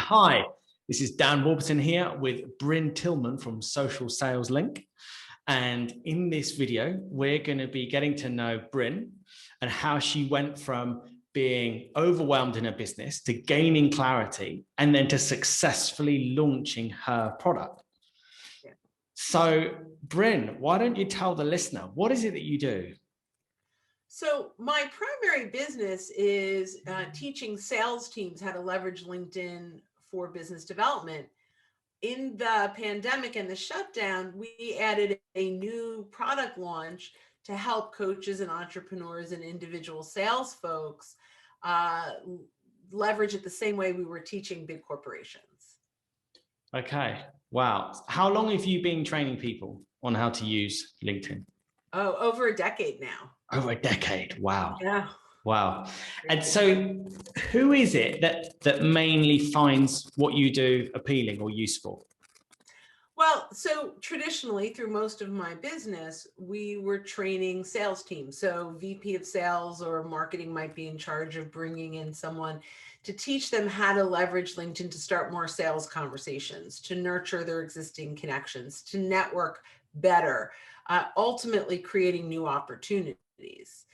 Hi, this is Dan Warburton here with Brynne Tillman from Social Sales Link. And in this video, we're going to be getting to know Brynne and how she went from being overwhelmed in her business to gaining clarity and then to successfully launching her product. Yeah. So, Brynne, why don't you tell the listener, what is it that you do? So my primary business is teaching sales teams how to leverage LinkedIn for business development. In the pandemic and the shutdown, we added a new product launch to help coaches and entrepreneurs and individual sales folks leverage it the same way we were teaching big corporations. Okay. Wow. How long have you been training people on how to use LinkedIn? Oh, over a decade now. Over a decade. Wow. Yeah. Wow. And so who is it that mainly finds what you do appealing or useful? Well, so traditionally through most of my business, we were training sales teams. So VP of sales or marketing might be in charge of bringing in someone to teach them how to leverage LinkedIn to start more sales conversations, to nurture their existing connections, to network better, ultimately creating new opportunities.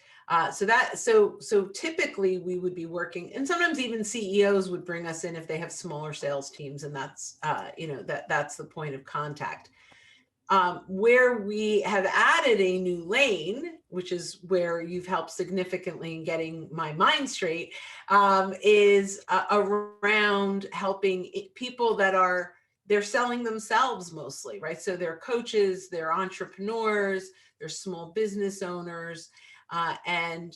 So typically we would be working, and sometimes even CEOs would bring us in if they have smaller sales teams, and that's that's the point of contact. Where we have added a new lane, which is where you've helped significantly in getting my mind straight, is around helping people that they're selling themselves mostly, right? So they're coaches, they're entrepreneurs, they're small business owners. And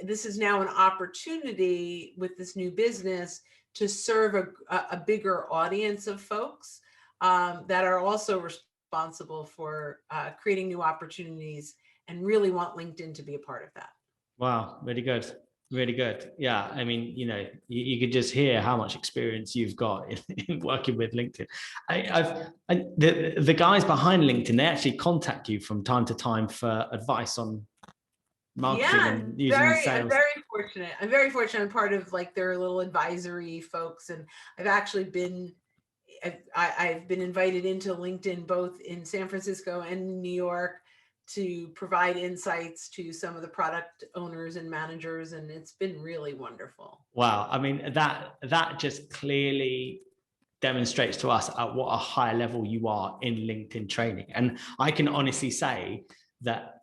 this is now an opportunity with this new business to serve a bigger audience of folks that are also responsible for creating new opportunities and really want LinkedIn to be a part of that. Wow, really good. Really good. Yeah. I mean, you could just hear how much experience you've got in working with LinkedIn. The guys behind LinkedIn, they actually contact you from time to time for advice on marketing and using sales. I'm very fortunate. I'm very fortunate. I'm part of like their little advisory folks. And I've actually been invited into LinkedIn both in San Francisco and New York to provide insights to some of the product owners and managers, and it's been really wonderful. Wow. I mean, that just clearly demonstrates to us at what a high level you are in LinkedIn training. And I can honestly say that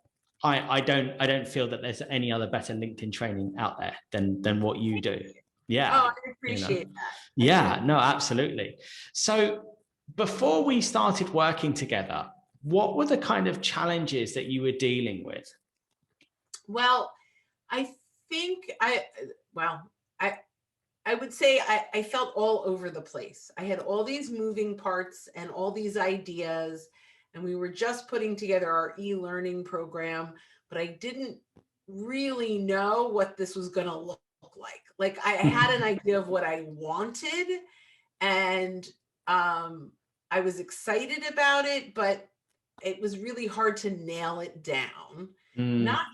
I don't feel that there's any other better LinkedIn training out there than what you do. Yeah. Oh, I appreciate that. Yeah, no, absolutely. So before we started working together, what were the kind of challenges that you were dealing with? Well, I think I would say I felt all over the place. I had all these moving parts and all these ideas, and we were just putting together our e-learning program, but I didn't really know what this was going to look like. Like I had an idea of what I wanted, and I was excited about it, but it was really hard to nail it down. Not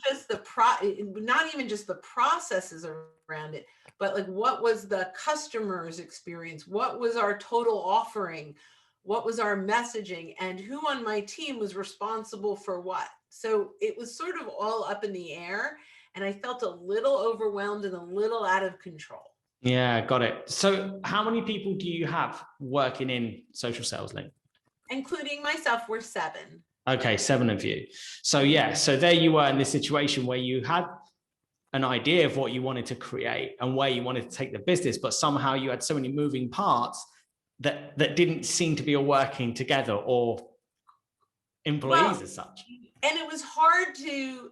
even just the processes around it, but like what was the customer's experience? What was our total offering? What was our messaging? And who on my team was responsible for what? So it was sort of all up in the air, and I felt a little overwhelmed and a little out of control. Yeah, got it. So how many people do you have working in Social Sales Link? Including myself, we're 7. Okay, 7 of you. So yeah, so there you were in this situation where you had an idea of what you wanted to create and where you wanted to take the business, but somehow you had so many moving parts that didn't seem to be working together, or employees as such. And it was hard to,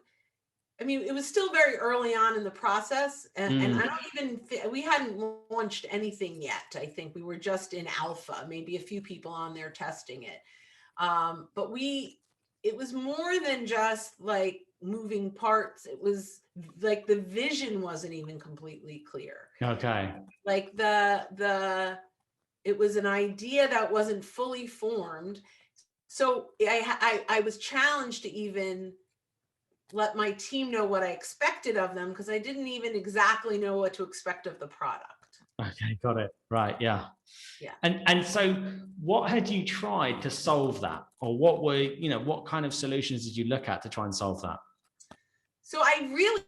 I mean, it was still very early on in the process, and we hadn't launched anything yet. I think we were just in alpha, maybe a few people on there testing it. But it was more than just like moving parts. It was like the vision wasn't even completely clear. Okay. Like it was an idea that wasn't fully formed. So I was challenged to even let my team know what I expected of them, because I didn't even exactly know what to expect of the product. Okay, got it. Right, yeah. Yeah. And so what had you tried to solve that? Or what were, what kind of solutions did you look at to try and solve that? So I really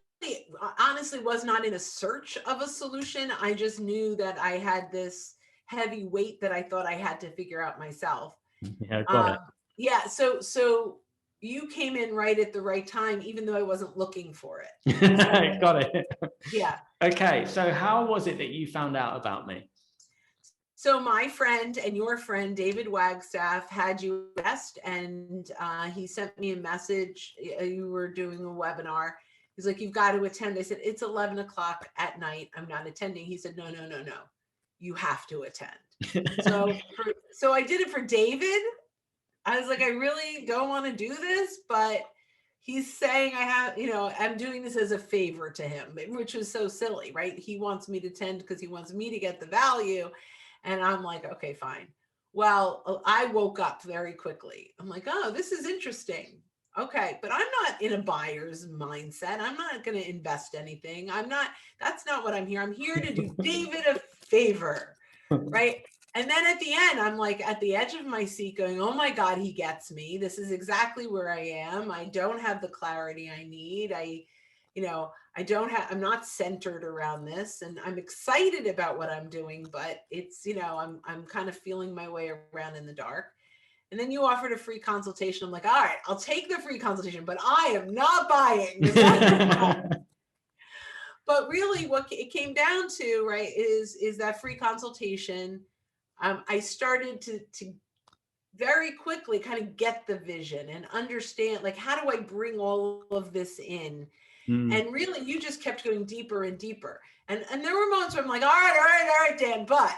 honestly was not in a search of a solution. I just knew that I had this heavy weight that I thought I had to figure out myself. Yeah, got Um, yeah. So you came in right at the right time, even though I wasn't looking for it. it. Got it. Yeah. Okay, so how was it that you found out about me? So my friend and your friend, David Wagstaff, had you guest, and he sent me a message. You were doing a webinar. He's like, you've got to attend. I said, it's 11 o'clock at night. I'm not attending. He said, no. You have to attend. So I did it for David. I was like, I really don't want to do this, but he's saying I have, I'm doing this as a favor to him, which was so silly, right? He wants me to attend because he wants me to get the value. And I'm like, okay, fine. Well, I woke up very quickly. I'm like, oh, this is interesting. Okay, but I'm not in a buyer's mindset. I'm not going to invest anything. That's not what I'm here. I'm here to do David a favor, right? And then at the end, I'm like at the edge of my seat going, oh my God, he gets me. This is exactly where I am. I don't have the clarity I need. I'm not centered around this, and I'm excited about what I'm doing, but it's, I'm kind of feeling my way around in the dark. And then you offered a free consultation. I'm like, all right, I'll take the free consultation, but I am not buying. But really what it came down to, right, is that free consultation. I started to very quickly kind of get the vision and understand, like, how do I bring all of this in? And really, you just kept going deeper and deeper. And there were moments where I'm like, all right, Dan, but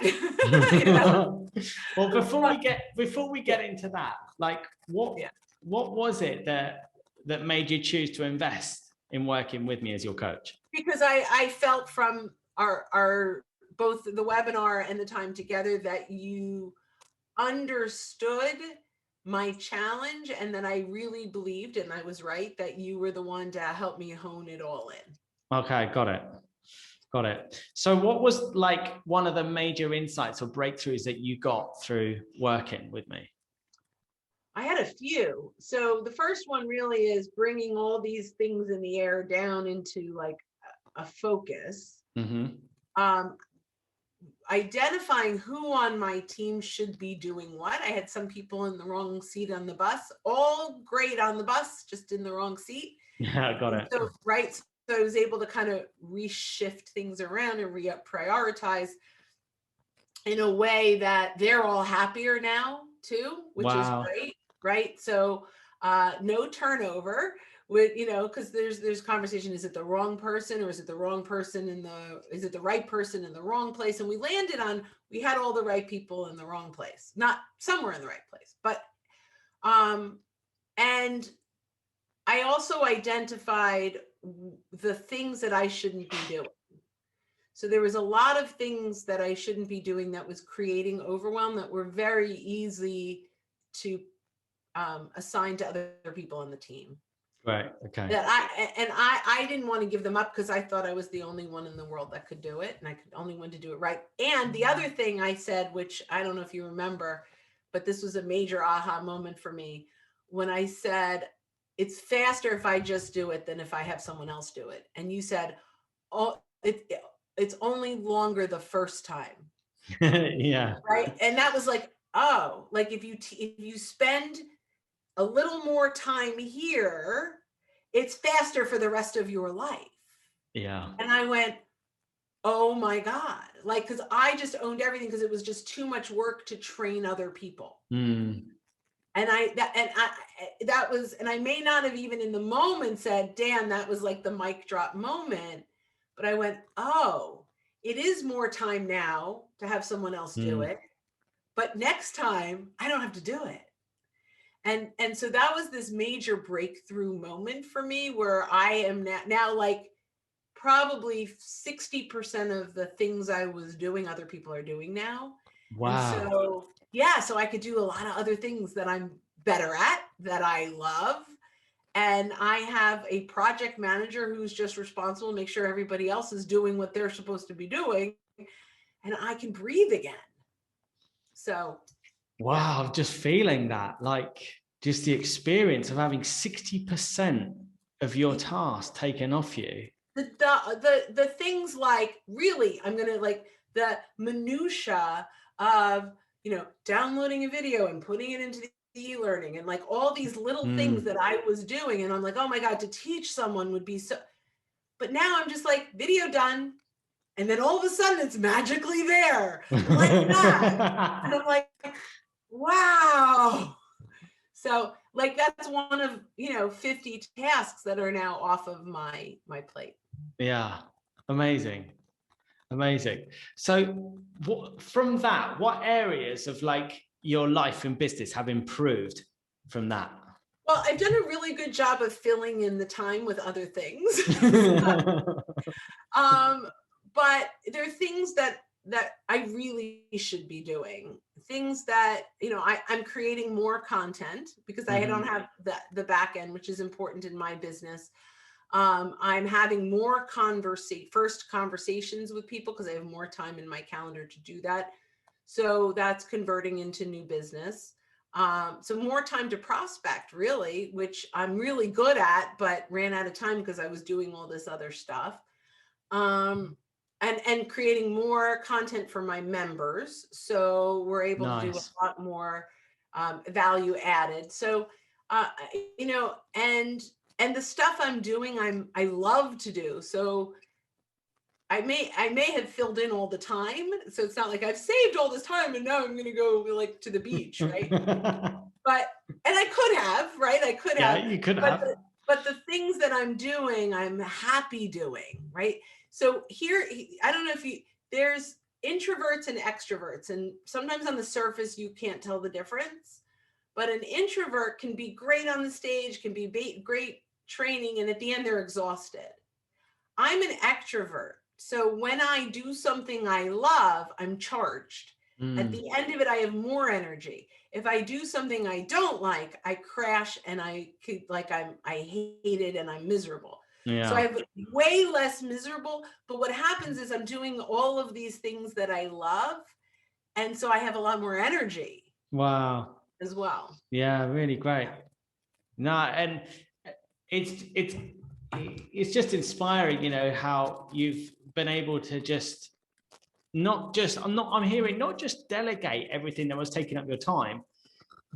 Well, before we get into that, like what was it that made you choose to invest in working with me as your coach? Because I felt from our both the webinar and the time together that you understood my challenge, and that I really believed, and I was right, that you were the one to help me hone it all in. Okay, got it. So what was like one of the major insights or breakthroughs that you got through working with me? I had a few. So the first one really is bringing all these things in the air down into like a focus. Identifying who on my team should be doing what. I had some people in the wrong seat on the bus, all great on the bus, just in the wrong seat. Yeah, got it. So, right. So I was able to kind of reshift things around and prioritize in a way that they're all happier now too, which is great. Right. So no turnover. With, because there's conversation, is it the wrong person, or is it the wrong person is it the right person in the wrong place? And we landed on, we had all the right people in the wrong place, not somewhere in the right place, but and I also identified the things that I shouldn't be doing. So there was a lot of things that I shouldn't be doing that was creating overwhelm, that were very easy to assign to other people on the team. Right. Okay. That I didn't want to give them up, because I thought I was the only one in the world that could do it, and I could only one to do it right. And the other thing I said, which I don't know if you remember, but this was a major aha moment for me, when I said, it's faster if I just do it than if I have someone else do it. And you said, oh, it's only longer the first time. Yeah. Right. And that was like, oh, like if you spend a little more time here, it's faster for the rest of your life. Yeah. And I went, oh my God, like, because I just owned everything, because it was just too much work to train other people. And I may not have even in the moment said, Dan, that was like the mic drop moment, but I went, oh, it is more time now to have someone else do it, but next time I don't have to do it. And so that was this major breakthrough moment for me, where I am now like probably 60% of the things I was doing, other people are doing now. Wow. And so, yeah, so I could do a lot of other things that I'm better at, that I love. And I have a project manager who's just responsible to make sure everybody else is doing what they're supposed to be doing. and I can breathe again. So, wow, I'm just feeling that, like just the experience of having 60% of your task taken off you. The things like, really, I'm gonna like the minutia of, you know, downloading a video and putting it into the e-learning, and like all these little things that I was doing, and I'm like, oh my God, to teach someone would be so, but now I'm just like, video done. And then all of a sudden it's magically there like that. And I'm like, wow. So like, that's one of, you know, 50 tasks that are now off of my plate. Yeah, amazing. Amazing. So from that, what areas of like your life and business have improved from that? Well, I've done a really good job of filling in the time with other things. But there are things that I really should be doing. Things that, you know, I'm creating more content because I don't have the back end, which is important in my business. I'm having more first conversations with people because I have more time in my calendar to do that. So that's converting into new business. So more time to prospect, really, which I'm really good at, but ran out of time because I was doing all this other stuff. And creating more content for my members. So we're able to do a lot more value added. So, you know, and the stuff I'm doing, I love to do. So I may have filled in all the time. So it's not like I've saved all this time and now I'm going to go like to the beach, right? And I could have, right? I could have. Yeah, you could have. But the things that I'm doing, I'm happy doing, right? So here, I don't know if there's introverts and extroverts, and sometimes on the surface, you can't tell the difference, but an introvert can be great on the stage, can be great training, and at the end, they're exhausted. I'm an extrovert. So when I do something I love, I'm charged. At the end of it, I have more energy. If I do something I don't like, I crash and I hate it and I'm miserable. Yeah. So I have way less miserable, but what happens is I'm doing all of these things that I love. And so I have a lot more energy. Wow. As well. Yeah, really great. No, and it's just inspiring, you know, how you've been able to just I'm hearing not just delegate everything that was taking up your time,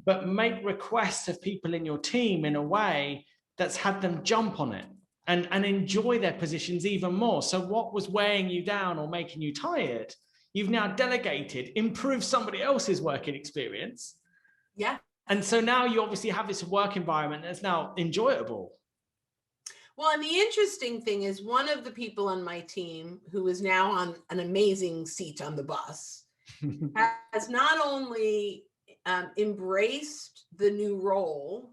but make requests of people in your team in a way that's had them jump on it and enjoy their positions even more. So what was weighing you down or making you tired, you've now delegated, improved somebody else's working experience. Yeah. And so now you obviously have this work environment that's now enjoyable. Well, and the interesting thing is one of the people on my team who is now on an amazing seat on the bus has not only embraced the new role,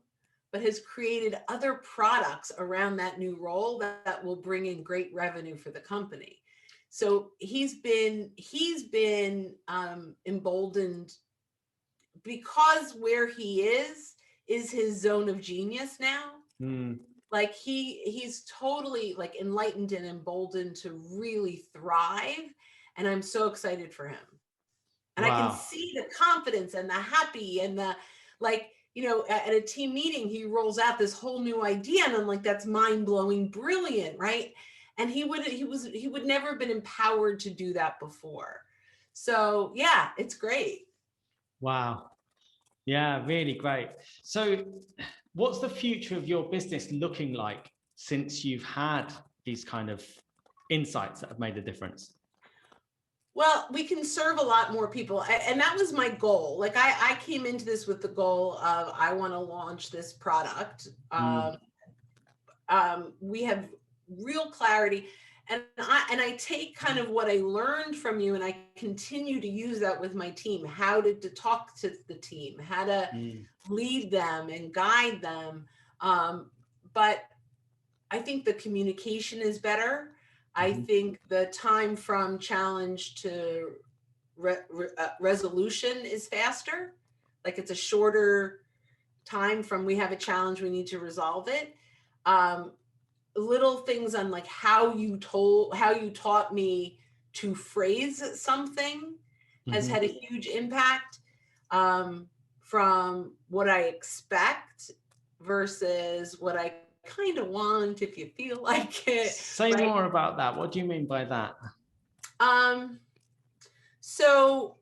but has created other products around that new role that will bring in great revenue for the company. So he's been emboldened because where he is his zone of genius now. Like he's totally like enlightened and emboldened to really thrive. And I'm so excited for him. And wow. I can see the confidence and the happy and the, like, you know, at a team meeting, he rolls out this whole new idea and I'm like, that's mind blowing, brilliant. Right. And he would never have been empowered to do that before. So yeah, it's great. Wow. Yeah, really great. So what's the future of your business looking like since you've had these kind of insights that have made a difference? Well, we can serve a lot more people. And that was my goal. Like I came into this with the goal of, I want to launch this product. We have real clarity. And I take kind of what I learned from you and I continue to use that with my team, how to talk to the team, how to lead them and guide them. But I think the communication is better. I think the time from challenge to resolution is faster. Like it's a shorter time from we have a challenge, we need to resolve it. Little things on like how you taught me to phrase something has Mm-hmm. had a huge impact, from what I expect versus what I kind of want, if you feel like it, Say right? more about that. What do you mean by that? So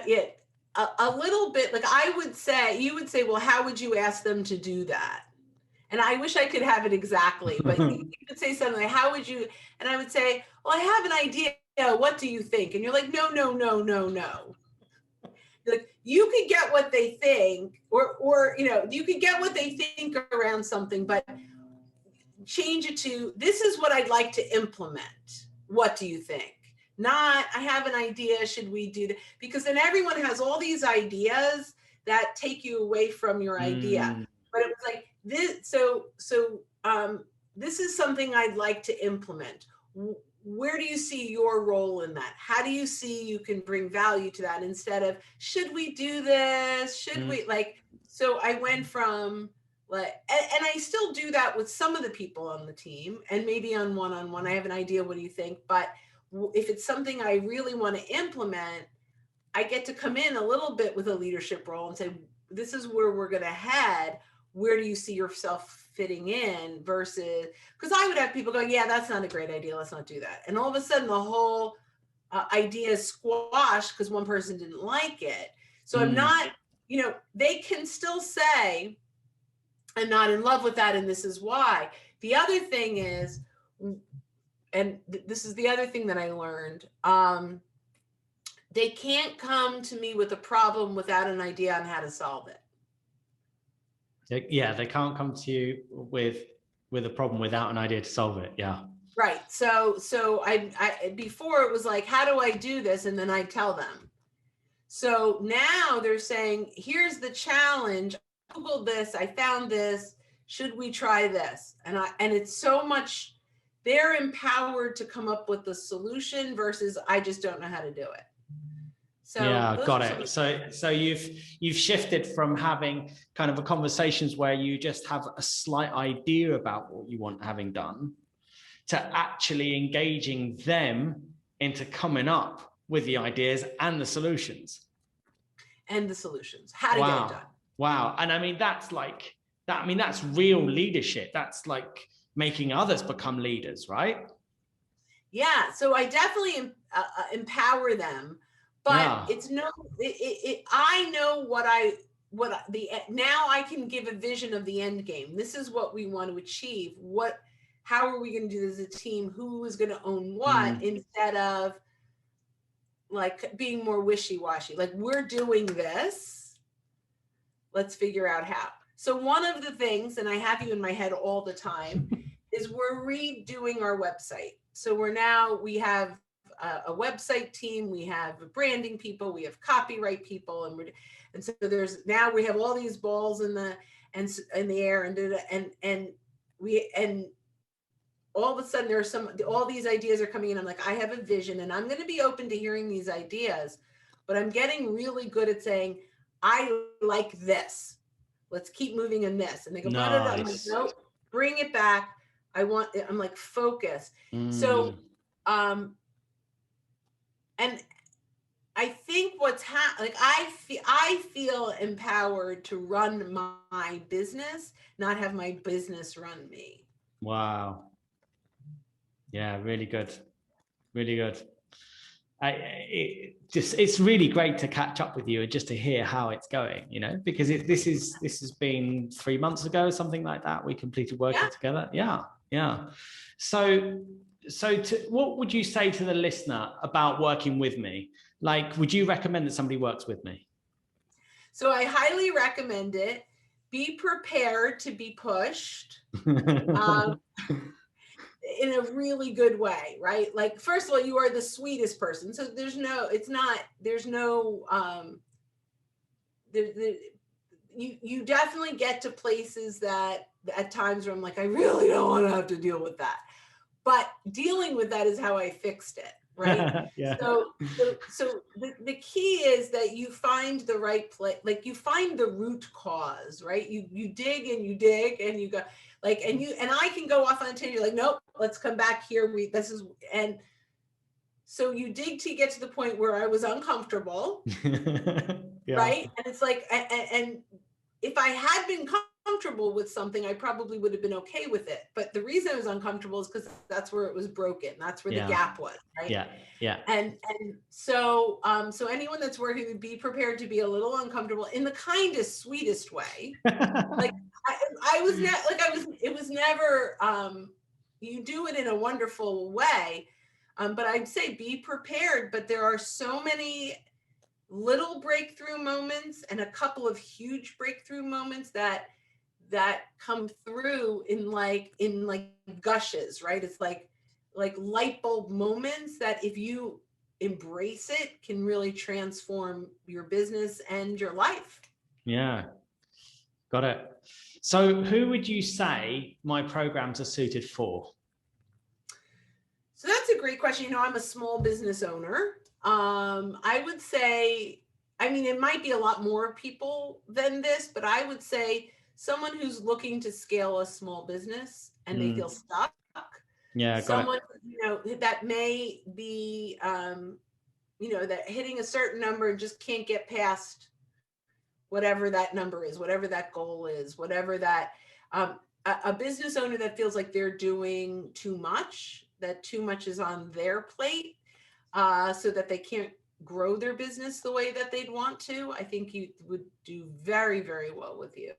yeah, a little bit, like I would say, you would say, well, how would you ask them to do that? And I wish I could have it exactly, but you could say something like, how would you? And I would say, well, I have an idea. What do you think? And you're like, no, no, no, no, no. Like, you could get what they think, or you could get what they think around something, but change it to, this is what I'd like to implement. What do you think? Not, I have an idea, should we do that? Because then everyone has all these ideas that take you away from your idea. But it was like this, this is something I'd like to implement. Where do you see your role in that? How do you see you can bring value to that, instead of, should we do this? Should we, like, so I went from, like, and I still do that with some of the people on the team, and maybe on one-on-one, I have an idea, what do you think? But if it's something I really want to implement, I get to come in a little bit with a leadership role and say, this is where we're going to head. Where do you see yourself fitting in? Versus, because I would have people going, yeah, that's not a great idea, let's not do that. And all of a sudden the whole idea is squashed because one person didn't like it. So I'm not, they can still say, I'm not in love with that, and this is why. The other thing is, and this is the other thing that I learned, they can't come to me with a problem without an idea on how to solve it. Yeah, they can't come to you with a problem without an idea to solve it. Yeah. Right. So I before it was like, how do I do this? And then I tell them. So now they're saying, here's the challenge. I Googled this, I found this. Should we try this? And it's so much, they're empowered to come up with the solution versus, I just don't know how to do it. So yeah, got it. So you've shifted from having kind of a conversations where you just have a slight idea about what you want having done, to actually engaging them into coming up with the ideas and the solutions. How to get it done. Wow. And I mean, that's like that. I mean, that's real leadership. That's like making others become leaders, right? Yeah. So I definitely empower them, but it's no, I know now I can give a vision of the end game. This is what we want to achieve. How are we going to do this as a team? Who is going to own what, instead of like being more wishy-washy. Like, we're doing this, let's figure out how. So one of the things, and I have you in my head all the time, is we're redoing our website. So we have a website team, we have branding people, we have copyright people, and so now we have all these balls in the air, and all of a sudden all these ideas are coming in. I'm like, I have a vision, and I'm going to be open to hearing these ideas, but I'm getting really good at saying, I like this. Let's keep moving in this. And they go, nice. I'm like, nope, bring it back. I'm like, focus. So, and I think I feel empowered to run my business, not have my business run me. Wow. Yeah, really good. Really good. It's really great to catch up with you and just to hear how it's going, because this has been 3 months ago, something like that. We completed working together. Yeah. So what would you say to the listener about working with me? Like, would you recommend that somebody works with me? So I highly recommend it. Be prepared to be pushed. In a really good way, right? Like, first of all, you are the sweetest person. So you definitely get to places that at times where I'm like, I really don't want to have to deal with that. But dealing with that is how I fixed it, right? Yeah. So the key is that you find the right place, like you find the root cause, right? You dig and you go, like, and I can go off on a tangent, like, nope, let's come back here. And So you dig to get to the point where I was uncomfortable, Yeah. right? And it's like, and if I had been comfortable with something, I probably would have been okay with it. But the reason I was uncomfortable is because that's where it was broken. That's where the gap was, right? Yeah. Yeah. And so so anyone that's working would be prepared to be a little uncomfortable in the kindest, sweetest way. Like I was not like I was. It was never. You do it in a wonderful way, but I'd say be prepared. But there are so many little breakthrough moments and a couple of huge breakthrough moments that come through in like gushes, right? It's like light bulb moments that if you embrace it can really transform your business and your life. Yeah, got it. So who would you say my programs are suited for? So that's a great question. You know, I'm a small business owner. I would say, I mean, it might be a lot more people than this, but I would say someone who's looking to scale a small business and they feel stuck. Yeah, someone, you know, that may be, you know, that hitting a certain number and just can't get past whatever that number is, whatever that goal is, whatever that, a business owner that feels like they're doing too much, that too much is on their plate, so that they can't grow their business the way that they'd want to. I think you would do very, very well with you.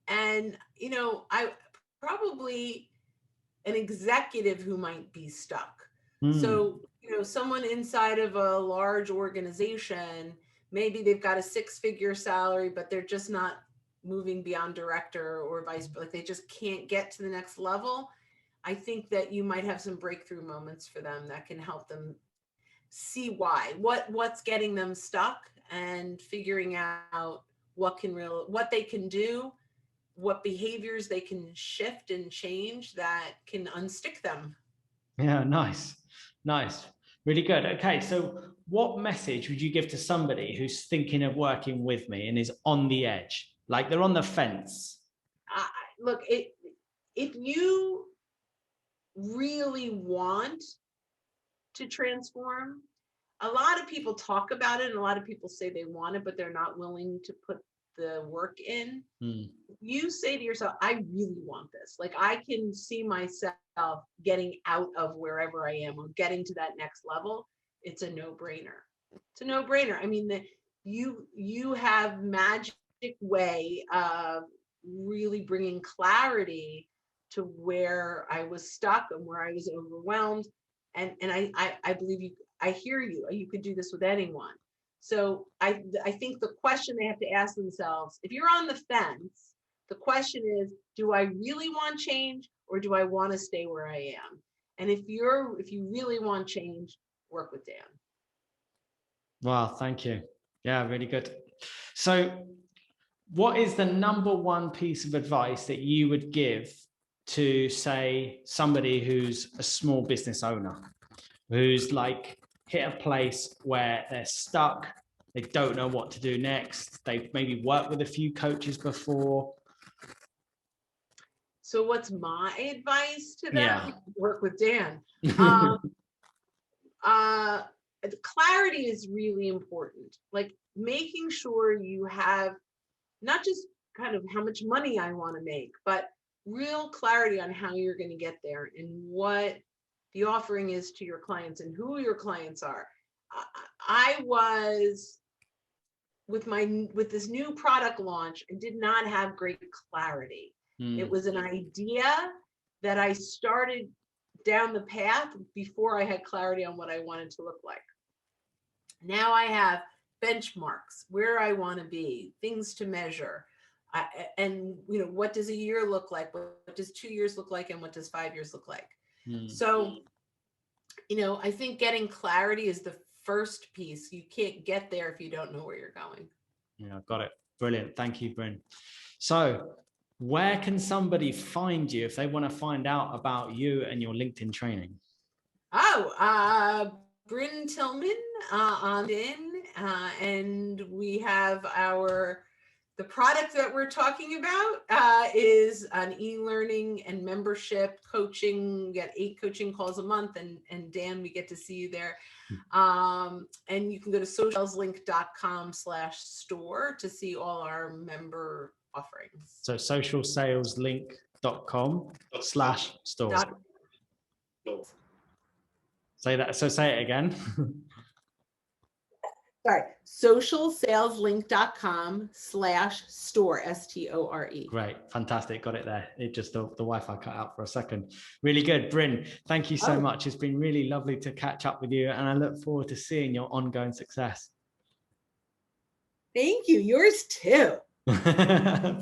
And, you know, I probably an executive who might be stuck. So, you know, someone inside of a large organization, maybe they've got a 6-figure salary, but they're just not moving beyond director or vice, like they just can't get to the next level. I think that you might have some breakthrough moments for them that can help them see what's getting them stuck and figuring out what they can do, what behaviors they can shift and change that can unstick them. Yeah, nice. Really good. Okay, so what message would you give to somebody who's thinking of working with me and is on the edge, like they're on the fence? Look, if you really want to transform, a lot of people talk about it and a lot of people say they want it, but they're not willing to put the work in. You say to yourself, I really want this. Like I can see myself getting out of wherever I am or getting to that next level. It's a no-brainer. It's a no-brainer. I mean, you have magic way of really bringing clarity to where I was stuck and where I was overwhelmed. And I believe you, I hear you. You could do this with anyone. So I think the question they have to ask themselves, if you're on the fence, the question is, do I really want change or do I want to stay where I am? And if you really want change, work with Dan. Wow, thank you. Yeah, really good. So what is the #1 piece of advice that you would give to, say, somebody who's a small business owner, who's like hit a place where they're stuck, they don't know what to do next, they've maybe worked with a few coaches before? So what's my advice to them? Yeah. Work with Dan. Clarity is really important. Like making sure you have not just kind of how much money I want to make, but real clarity on how you're going to get there and what the offering is to your clients and who your clients are. I was with this new product launch, I did not have great clarity. It was an idea that I started down the path before I had clarity on what I wanted to look like. Now I have benchmarks, where I want to be, things to measure. And you know, what does a year look like? What does 2 years look like? And what does 5 years look like? So, you know, I think getting clarity is the first piece. You can't get there if you don't know where you're going. Yeah, got it. Brilliant. Thank you, Brynne. So where can somebody find you if they want to find out about you and your LinkedIn training? Brynne Tillman on LinkedIn, and we have our The product that we're talking about is an e-learning and membership coaching. We get 8 coaching calls a month, and Dan, we get to see you there. And you can go to socialsaleslink.com/store to see all our member offerings. So socialsaleslink.com/store. Say that. So say it again. Sorry, socialsaleslink.com/store, STORE. Great, fantastic, got it there. It just the Wi-Fi cut out for a second. Really good, Brynne. Thank you so much. It's been really lovely to catch up with you, and I look forward to seeing your ongoing success. Thank you. Yours too.